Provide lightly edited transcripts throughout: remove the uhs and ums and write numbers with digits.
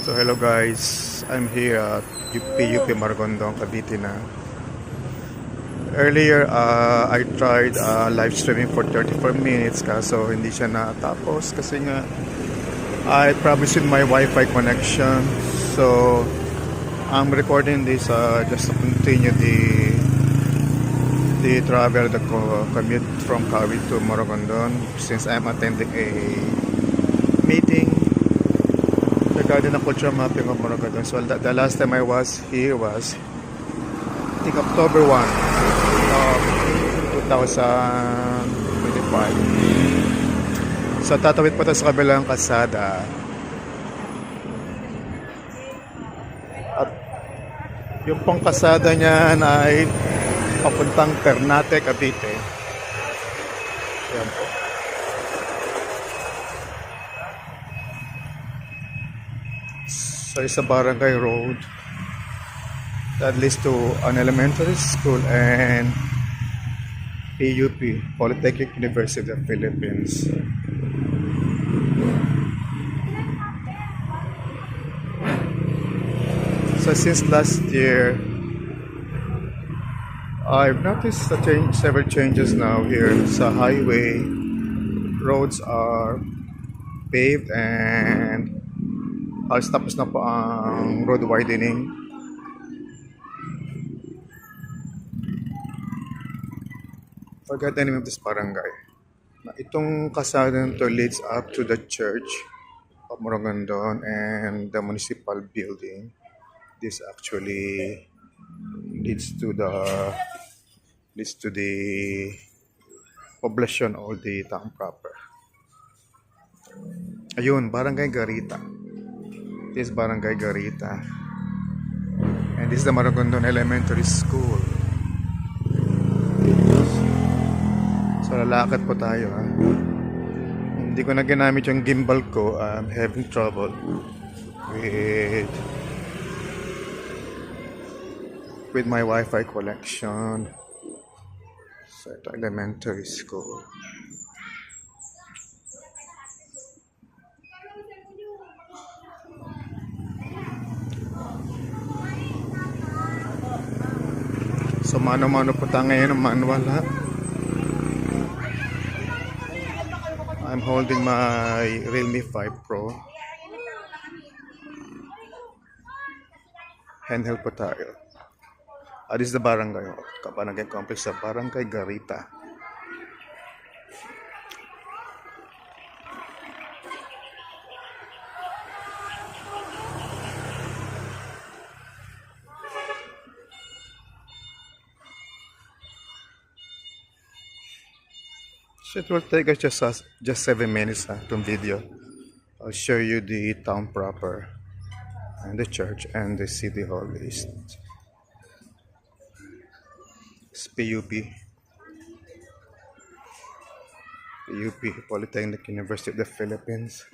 So hello guys, I'm here at UP Maragondon, Cavite na. Earlier, I tried live streaming for 34 minutes kaso hindi siya natapos kasi nga I promised with my Wi-Fi connection. So I'm recording this just to continue the travel, the commute from Cavite to Maragondon since I'm attending a meeting regarding the cultural mapping of Maragondon. So the last time I was here was I think October 1 of 2025. So tatawid po tayo sa kabilang kalsada. At yung pang kalsada niyan ay papuntang Ternate, Cavite. Yan po. So it's a barangay road that leads to an elementary school and PUP, Polytechnic University of Philippines. So since last year, I've noticed several changes now here sa highway. Roads are paved and halos tapos na po ang road widening. Forgot the name of this barangay. Itong kalsada nito leads up to the church of Maragondon and the municipal building. This actually leads to the poblacion or the town proper. Ayun, Barangay Garita. This is Barangay Garita. And this is the Maragondon Elementary School. So lalakad po tayo ha. Hindi ko na ginamit yung gimbal ko. I'm having trouble with my Wi-Fi connection. So ito elementary school. So mano-mano po tayo ngayon ng manual ha. I'm holding my Realme 5 Pro. Handheld po tayo. This is the barangay. Barangay complex sa Barangay Garita. So it will take us just 7 minutes itong video. I'll show you the town proper and the church and the city hall is PUP. PUP, Polytechnic University of the Philippines.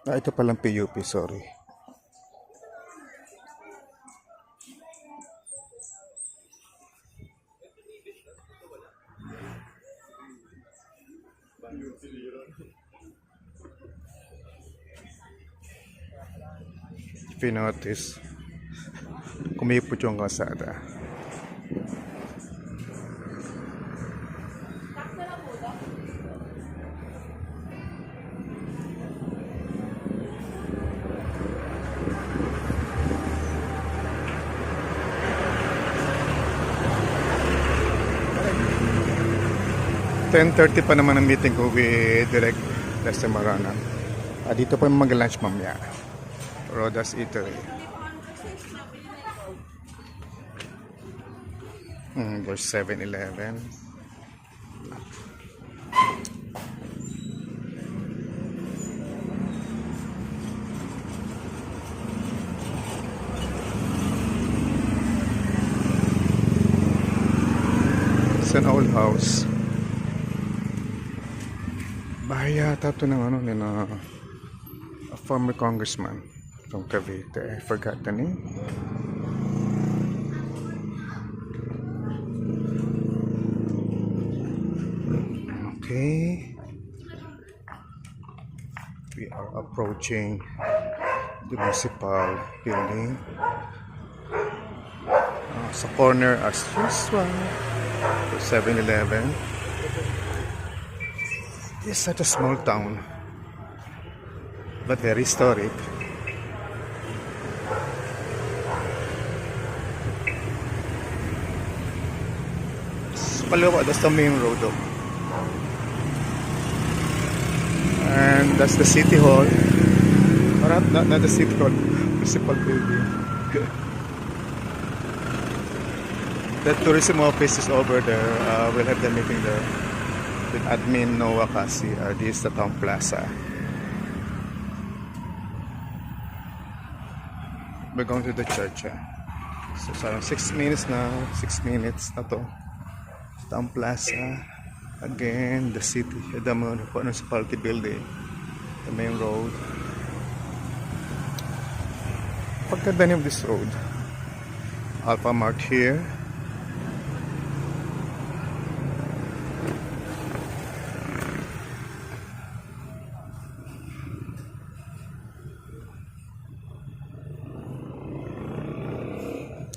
Ito palang PUP, sorry. If you notice, kumipot yung kalsada. (10:30) pa naman ang meeting ko with Direct Lester Marana. Dito pa mag-lunch mamaya. Rodas Eatery. There's 7-Eleven. It's an old house. Bahay yata ito ng ano, a former congressman from Cavite. I forgot the name. Okay. We are approaching the municipal building. Sa corner as usual, 7-Eleven. It's such a small town, but very historic. Kaliwa, that's the main road though. And that's the city hall. Or not the city hall, municipal building. The tourism office is over there. We'll have the meeting there with admin Noah Kasi. This is the town plaza. We're going to the church. So sarang 6 minutes na. 6 minutes na to. Town plaza. Again, the city. The municipality building. The main road. Pagkanda of this road. Alpha Mart here.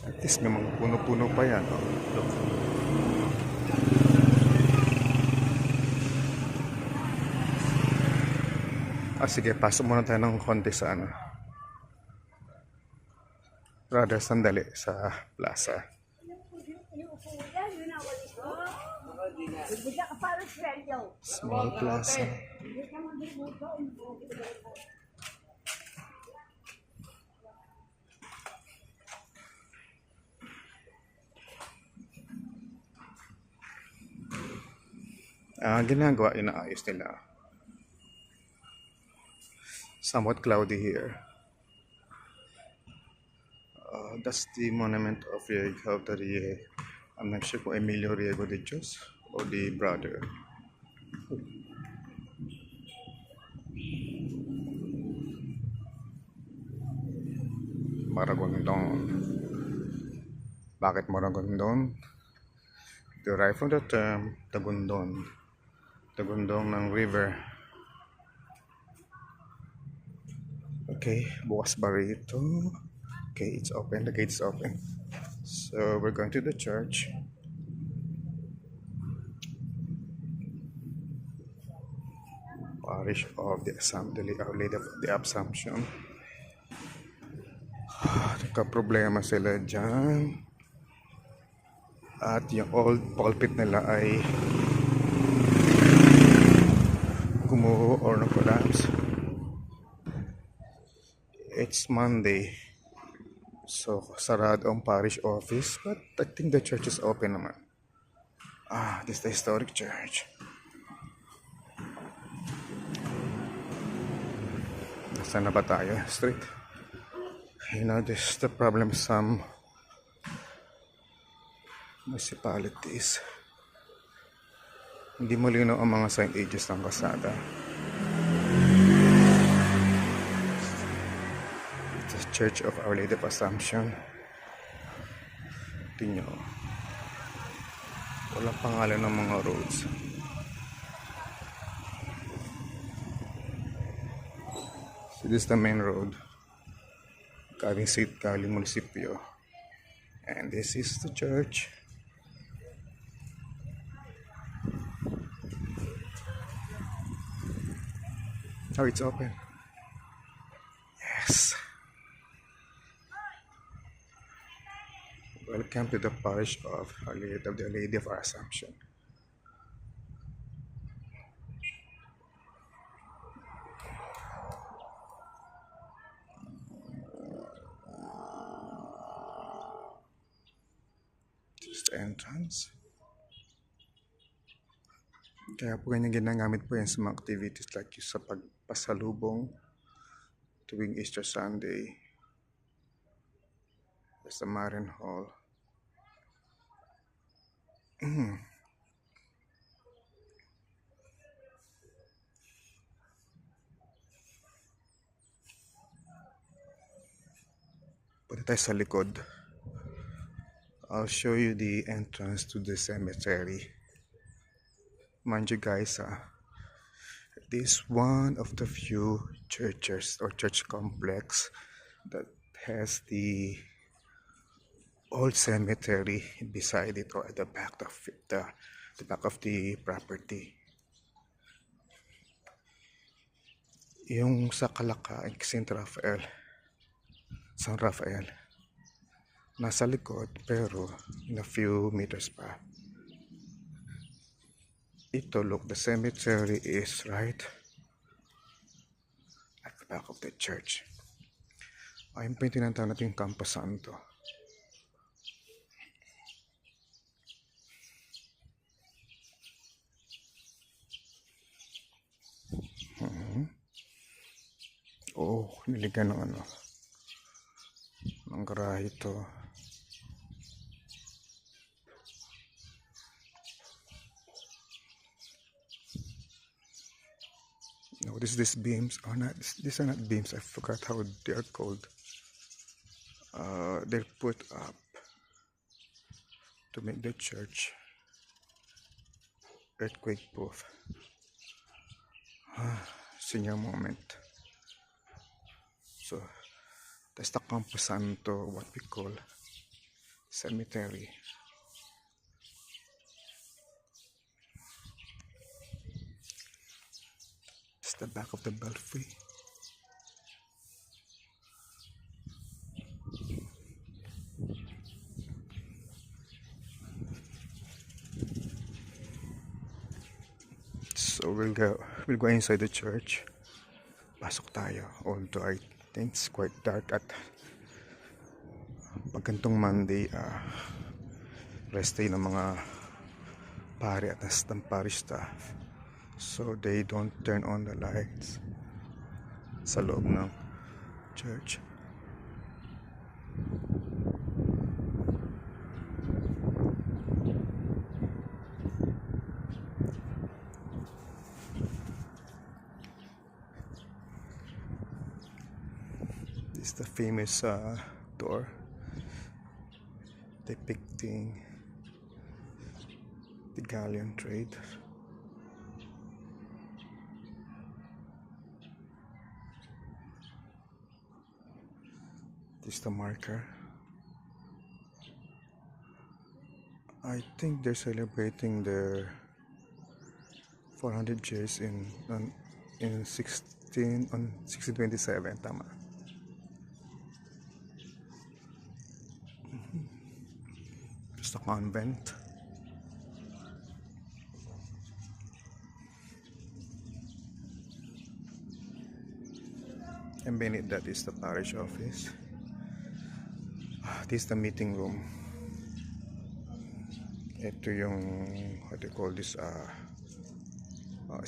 At least may mga puno-puno pa yan. Oh, look. Sige, pasok muna tayo ng konti sa ano. Rather, sandali sa plaza. Small plaza. Ginagawa, inaayos nila. Somewhat cloudy here. That's the monument of Riego de Riego. I'm not sure kung Emilio Riego de Dios or the brother. Maragondon. Bakit Maragondon? Derived from the term Tagundon. Tagundong ng river. Okay, bukas ba rito? Okay, it's open. The gate is open. So we're going to the church. Parish of the Assembly, Our Lady of the Assumption. Nagka-problema sila dyan. At yung old pulpit nila ay gumuho or na-collapse. It's Monday. So, sarado ang parish office. But I think the church is open naman. This is the historic church. Saan na ba tayo? Street. You know, this is the problem some municipalities. Hindi mo linaw ang mga signages ng kasada. It's the Church of Our Lady of Assumption. Tingnan nyo. Walang pangalan ng mga roads. So this is the main road. Galing munisipyo. And this is the church. Oh, it's open. Yes. Welcome to the parish of Our Lady of the Lady of Our Assumption. This is the entrance. Kaya po ganyan ginagamit po yan sa mga activities like yung sa pagpasalubong tuwing Easter Sunday. There's the Marian Hall. tayo sa likod. I'll show you the entrance to the cemetery. Mind you guys, this is one of the few churches or church complex that has the old cemetery beside it or at the back of the back of the property. Yung sa Kalaka, San Rafael, nasa likod pero in a few meters pa. Ito, look, the cemetery is right at the back of the church. Ayun pa yung tinatawag natin Campo Santo. Oh, niligan ng ng garahe ito. No, this beams are not. These are not beams. I forgot how they are called. They're put up to make the church earthquake proof. Senior moment. So that's the Campo Santo, what we call cemetery. It's the back of the belfry. So we'll go inside the church. Pasok tayo. Although I think it's quite dark at pagkantong Monday, rest day ng mga pari at ng parish staff. So they don't turn on the lights sa loob ng church. This is the famous door depicting the galleon trade. This is the marker. I think they're celebrating their 400 years in 1627, tama. It's the convent. And beneath that is the parish office. This is the meeting room. Ito yung, what do you call this,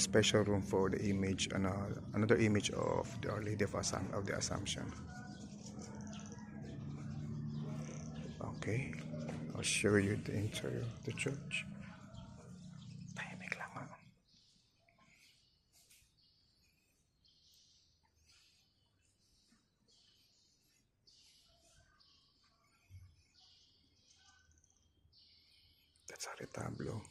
special room for the image, another image of the Our Lady of the Assumption. Okay, I'll show you the interior of the church. Tahimik lang. That's a retablo.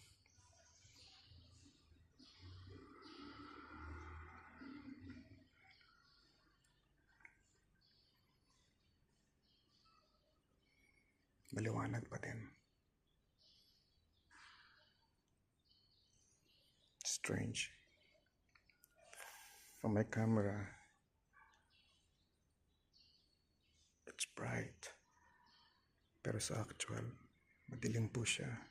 Maliwanag pa din. Strange. From my camera, it's bright. Pero sa actual, madilim po siya.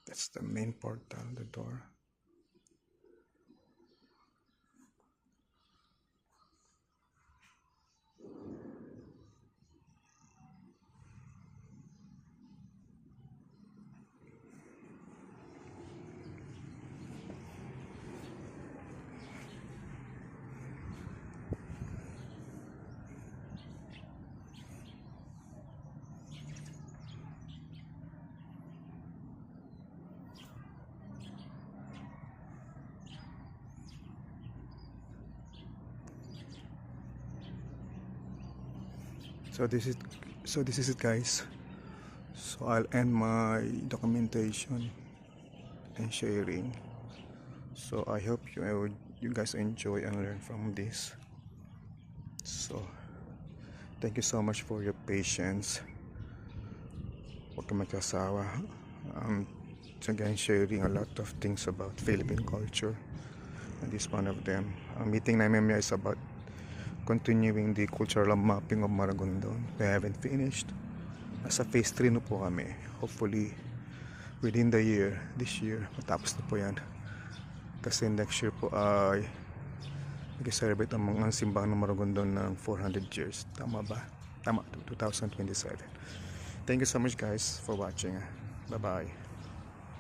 That's the main portal, the door. So this is it, guys. So I'll end my documentation and sharing. So I hope you guys enjoy and learn from this. So thank you so much for your patience. Huwag ka magkasawa. Again, sharing a lot of things about Philippine culture, and this one of them. Ang meeting namin is about continuing the cultural mapping of Maragondon. We haven't finished. Nasa phase 3 na po kami. Hopefully within this year matapos na po yan, kasi next year po ay mag-celebrate ang mga simbahan ng Maragondon ng 400 years. Tama ba? Tama, 2027. Thank you so much, guys, for watching. Bye bye.